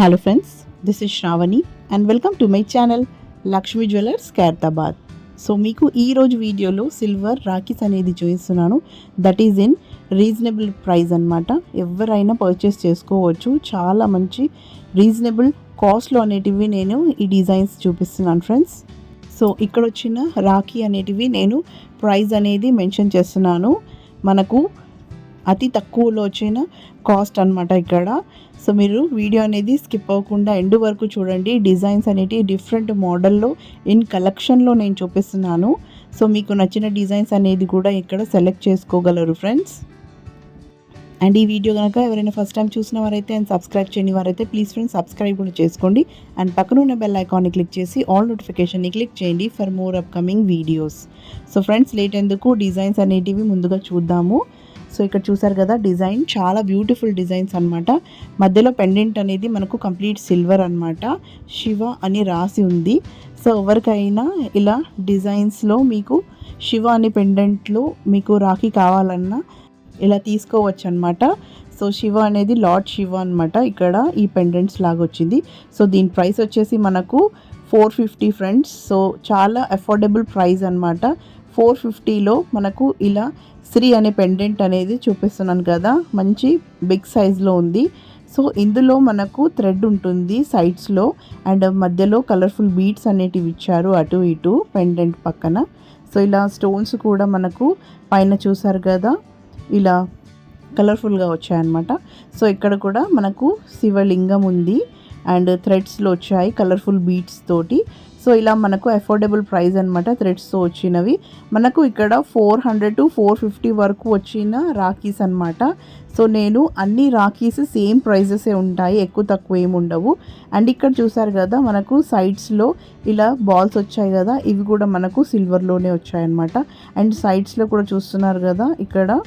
Hello friends, this is Shravani and welcome to my channel Lakshmi Jewellers Khairatabad. So మీకు ఈ రోజు వీడియోలో silver rakhis అనేది చూపిస్తున్నాను. That is in reasonable price అన్నమాట. ఎవరైనా పర్చేస్ చేసుకోవచ్చు. చాలా మంచి రీజనబుల్ కాస్ట్లో అనేటివి నేను ఈ డిజైన్స్ చూపిస్తున్నాను ఫ్రెండ్స్. సో ఇక్కడ వచ్చిన రాఖీ అనేటివి నేను ప్రైస్ అనేది మెన్షన్ చేస్తున్నాను. మనకు అతి తక్కువలో వచ్చిన కాస్ట్ అనమాట ఇక్కడ. సో మీరు వీడియో అనేది స్కిప్ అవ్వకుండా ఎండ్ వరకు చూడండి. డిజైన్స్ అనేటివి డిఫరెంట్ మోడల్లో ఇన్ కలెక్షన్లో నేను చూపిస్తున్నాను. సో మీకు నచ్చిన డిజైన్స్ అనేది కూడా ఇక్కడ సెలెక్ట్ చేసుకోగలరు ఫ్రెండ్స్. అండ్ ఈ వీడియో కనుక ఎవరైనా ఫస్ట్ టైం చూసిన వారైతే అండ్ సబ్స్క్రైబ్ చేయని వారైతే ప్లీజ్ ఫ్రెండ్స్ సబ్స్క్రైబ్ కూడా చేసుకోండి. అండ్ పక్కన ఉన్న బెల్ ఐకాన్ని క్లిక్ చేసి ఆల్ నోటిఫికేషన్ని క్లిక్ చేయండి for more upcoming videos. So friends late ఎందుకు డిజైన్స్ అనేటివి ముందుగా చూద్దాము. సో ఇక్కడ చూసారు కదా డిజైన్ చాలా బ్యూటిఫుల్ డిజైన్స్ అనమాట. మధ్యలో పెండెంట్ అనేది మనకు కంప్లీట్ సిల్వర్ అనమాట. శివ అని రాసి ఉంది. సో ఎవరికైనా ఇలా డిజైన్స్లో మీకు శివ అనే పెండెంట్లో మీకు రాఖీ కావాలన్నా ఇలా తీసుకోవచ్చు అనమాట. సో శివ అనేది లార్డ్ శివ అనమాట. ఇక్కడ ఈ పెండెంట్స్ లాగా వచ్చింది. సో దీని ప్రైస్ వచ్చేసి మనకు 450 ఫ్రెండ్స్. సో చాలా అఫోర్డబుల్ ప్రైస్ అనమాట. 450లో మనకు ఇలా శ్రీ అనే పెండెంట్ అనేది చూపిస్తున్నాను కదా, మంచి బిగ్ సైజ్లో ఉంది. సో ఇందులో మనకు థ్రెడ్ ఉంటుంది సైడ్స్లో అండ్ మధ్యలో కలర్ఫుల్ బీడ్స్ అనేటివి ఇచ్చారు అటు ఇటు పెండెంట్ పక్కన. సో ఇలా స్టోన్స్ కూడా మనకు పైన చూసారు కదా ఇలా కలర్ఫుల్గా వచ్చాయన్నమాట. సో ఇక్కడ కూడా మనకు శివలింగం ఉంది అండ్ థ్రెడ్స్లో వచ్చాయి కలర్ఫుల్ బీడ్స్ తోటి. సో ఇలా మనకు అఫోర్డబుల్ ప్రైస్ అనమాట. థ్రెడ్స్తో వచ్చినవి మనకు ఇక్కడ 400 to 450 వరకు వచ్చిన రాఖీస్ అనమాట. సో నేను అన్ని రాఖీస్ సేమ్ ప్రైజెసే ఉంటాయి, ఎక్కువ తక్కువ ఏమి ఉండవు. అండ్ ఇక్కడ చూసారు కదా మనకు సైడ్స్లో ఇలా బాల్స్ వచ్చాయి కదా, ఇవి కూడా మనకు సిల్వర్లోనే వచ్చాయన్నమాట. అండ్ సైడ్స్లో కూడా చూస్తున్నారు కదా ఇక్కడ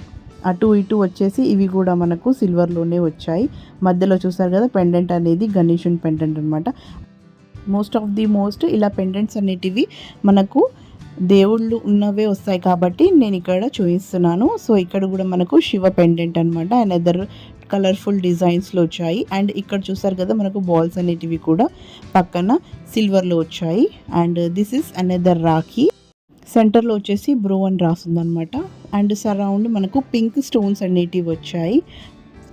అటు ఇటు వచ్చేసి ఇవి కూడా మనకు సిల్వర్లోనే వచ్చాయి. మధ్యలో చూసారు కదా పెండెంట్ అనేది గణేశుని పెండెంట్ అనమాట. మోస్ట్ ఇలా పెండెంట్స్ అనేటివి మనకు దేవుళ్ళు ఉన్నవే వస్తాయి కాబట్టి నేను ఇక్కడ చూపిస్తున్నాను. సో ఇక్కడ కూడా మనకు శివ పెండెంట్ అనమాట. అండ్ అదర్ కలర్ఫుల్ డిజైన్స్లో వచ్చాయి. అండ్ ఇక్కడ చూసారు కదా మనకు బాల్స్ అనేటివి కూడా పక్కన సిల్వర్లో వచ్చాయి. And this is another Rakhi. సెంటర్లో వచ్చేసి బ్రో అని రాస్తుందనమాట. అండ్ సరౌండ్ మనకు పింక్ స్టోన్స్ అనేటివి వచ్చాయి.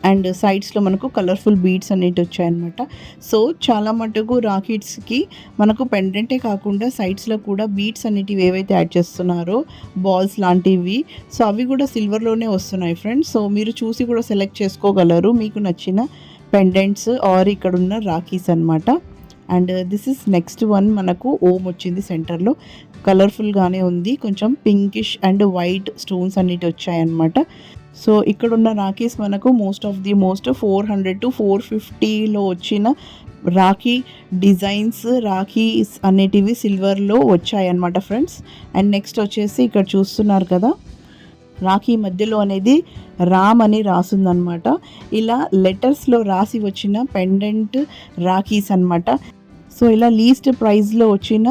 అండ్ సైడ్స్లో మనకు కలర్ఫుల్ బీడ్స్ అనేటివి వచ్చాయన్నమాట. సో చాలా మటుకు రాకెట్స్కి మనకు పెండెంటే కాకుండా సైడ్స్లో కూడా బీడ్స్ అనేటివి ఏవైతే యాడ్ చేస్తున్నారో బాల్స్ లాంటివి, సో అవి కూడా సిల్వర్లోనే వస్తున్నాయి ఫ్రెండ్స్. సో మీరు చూసి కూడా సెలెక్ట్ చేసుకోగలరు మీకు నచ్చిన పెండెంట్స్ ఆర్ ఇక్కడ ఉన్న రాఖీస్ అనమాట. And this is next one. మనకు ఓం వచ్చింది సెంటర్లో, కలర్ఫుల్గానే ఉంది. కొంచెం పింకిష్ అండ్ వైట్ స్టోన్స్ అనేవి వచ్చాయన్నమాట. సో ఇక్కడ ఉన్న రాఖీస్ మనకు మోస్ట్ 400 to 450లో వచ్చిన రాఖీ డిజైన్స్ రాఖీస్ అనేటివి సిల్వర్లో వచ్చాయన్నమాట ఫ్రెండ్స్. అండ్ నెక్స్ట్ వచ్చేసి ఇక్కడ చూస్తున్నారు కదా రాఖీ మధ్యలో అనేది రామ్ అని రాసిందనమాట. ఇలా లెటర్స్లో రాసి వచ్చిన పెండెంట్ రాఖీస్ అనమాట. సో ఇలా లీస్ట్ ప్రైస్లో వచ్చిన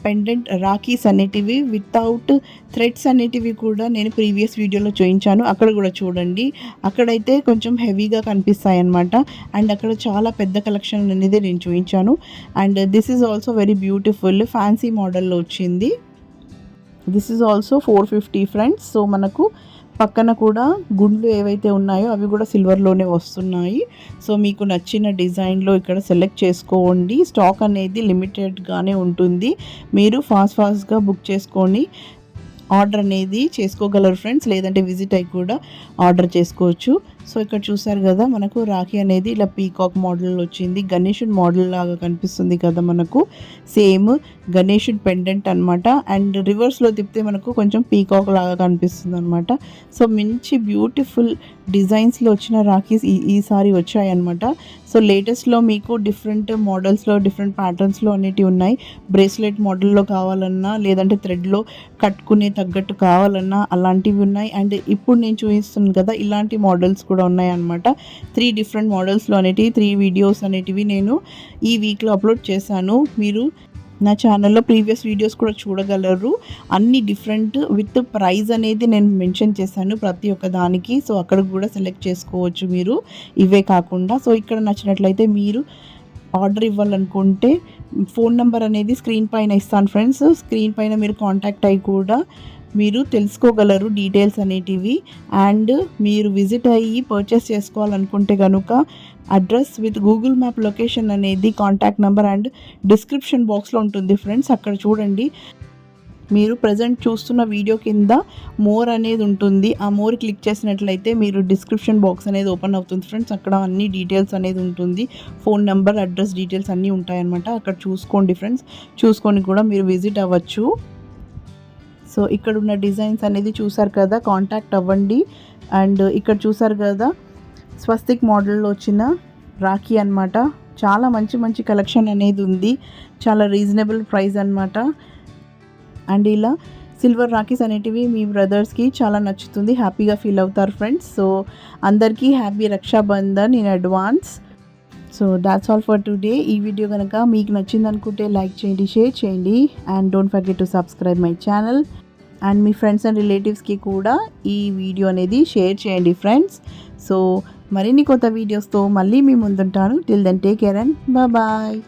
పెండెంట్ రాఖీస్ అనేటివి వితౌట్ థ్రెడ్స్ అనేటివి కూడా నేను ప్రీవియస్ వీడియోలో చూపించాను, అక్కడ కూడా చూడండి. అక్కడైతే కొంచెం హెవీగా కనిపిస్తాయి అన్నమాట. అండ్ అక్కడ చాలా పెద్ద కలెక్షన్ అనేది నేను చూపించాను. And this is also very beautiful fancy మోడల్లో వచ్చింది. This is also 450 friends. So మనకు పక్కన కూడా గుండ్లు ఏవైతే ఉన్నాయో అవి కూడా సిల్వర్లోనే వస్తున్నాయి. సో మీకు నచ్చిన డిజైన్లో ఇక్కడ సెలెక్ట్ చేసుకోండి. స్టాక్ అనేది లిమిటెడ్గానే ఉంటుంది. మీరు ఫాస్ట్గా బుక్ చేసుకొని ఆర్డర్ అనేది చేసుకోగలరు ఫ్రెండ్స్. లేదంటే విజిట్ అయ్యి కూడా ఆర్డర్ చేసుకోవచ్చు. సో ఇక్కడ చూసారు కదా మనకు రాఖీ అనేది ఇలా పీకాక్ మోడల్ వచ్చింది. గణేశుడి మోడల్ లాగా కనిపిస్తుంది కదా మనకు, సేమ్ గణేశుడి పెండెంట్ అనమాట. అండ్ రివర్స్లో తిప్పితే మనకు కొంచెం పీకాక్ లాగా కనిపిస్తుంది అనమాట. సో మంచి బ్యూటిఫుల్ డిజైన్స్లో వచ్చిన రాఖీస్ ఈసారి వచ్చాయన్నమాట. సో లేటెస్ట్లో మీకు డిఫరెంట్ మోడల్స్లో డిఫరెంట్ ప్యాటర్న్స్లో అనేటివి ఉన్నాయి. బ్రేస్లెట్ మోడల్లో కావాలన్నా లేదంటే థ్రెడ్లో కట్టుకునే తగ్గట్టు కావాలన్నా అలాంటివి ఉన్నాయి. అండ్ ఇప్పుడు నేను చూపిస్తున్నాను కదా ఇలాంటి మోడల్స్ కూడా ఉన్నాయన్నమాట. 3 డిఫరెంట్ మోడల్స్లో అనేటివి 3 వీడియోస్ అనేటివి నేను ఈ వీక్లో అప్లోడ్ చేశాను. మీరు నా ఛానల్లో ప్రీవియస్ వీడియోస్ కూడా చూడగలరు. అన్ని డిఫరెంట్ విత్ ప్రైస్ అనేది నేను మెన్షన్ చేశాను ప్రతి ఒక్క దానికి. సో అక్కడ కూడా సెలెక్ట్ చేసుకోవచ్చు మీరు ఇవే కాకుండా. సో ఇక్కడ నచ్చినట్లయితే మీరు ఆర్డర్ ఇవ్వాలనుకుంటే ఫోన్ నెంబర్ అనేది స్క్రీన్ పైన ఇస్తాను ఫ్రెండ్స్. స్క్రీన్ పైన మీరు కాంటాక్ట్ అయ్యి కూడా మీరు తెలుసుకోగలరు డీటెయిల్స్ అనేటివి. అండ్ మీరు విజిట్ అయ్యి పర్చేస్ చేసుకోవాలనుకుంటే కనుక address with Google map location అనేది కాంటాక్ట్ నెంబర్ అండ్ డిస్క్రిప్షన్ బాక్స్లో ఉంటుంది ఫ్రెండ్స్. అక్కడ చూడండి. మీరు ప్రజెంట్ చూస్తున్న వీడియో కింద మోర్ అనేది ఉంటుంది. ఆ మోర్ క్లిక్ చేసినట్లయితే మీరు డిస్క్రిప్షన్ బాక్స్ అనేది ఓపెన్ అవుతుంది ఫ్రెండ్స్. అక్కడ అన్ని డీటెయిల్స్ అనేది ఉంటుంది. ఫోన్ నెంబర్, అడ్రస్ డీటెయిల్స్ అన్నీ ఉంటాయన్నమాట. అక్కడ చూసుకోండి ఫ్రెండ్స్. చూసుకొని కూడా మీరు విజిట్ అవ్వచ్చు. సో ఇక్కడ ఉన్న డిజైన్స్ అనేది చూసారు కదా, కాంటాక్ట్ అవ్వండి. అండ్ ఇక్కడ చూసారు కదా స్వస్తిక్ మోడల్లో వచ్చిన రాఖీ అన్నమాట. చాలా మంచి మంచి కలెక్షన్ అనేది ఉంది. చాలా రీజనబుల్ ప్రైస్ అన్నమాట. అండ్ ఇలా సిల్వర్ రాఖీస్ అనేటివి మీ బ్రదర్స్కి చాలా నచ్చుతుంది, హ్యాపీగా ఫీల్ అవుతారు ఫ్రెండ్స్. సో అందరికీ happy Rakshabandhan in advance. So that's all for today. ఈ వీడియో కనుక మీకు నచ్చింది అనుకుంటే లైక్ చేయండి, షేర్ చేయండి. And don't forget to subscribe my channel. And మీ ఫ్రెండ్స్ అండ్ రిలేటివ్స్కి కూడా ఈ వీడియో అనేది షేర్ చేయండి ఫ్రెండ్స్. సో మరిన్ని కొత్త వీడియోస్తో మళ్ళీ మీ ముందుంటాను. Till then take care and bye.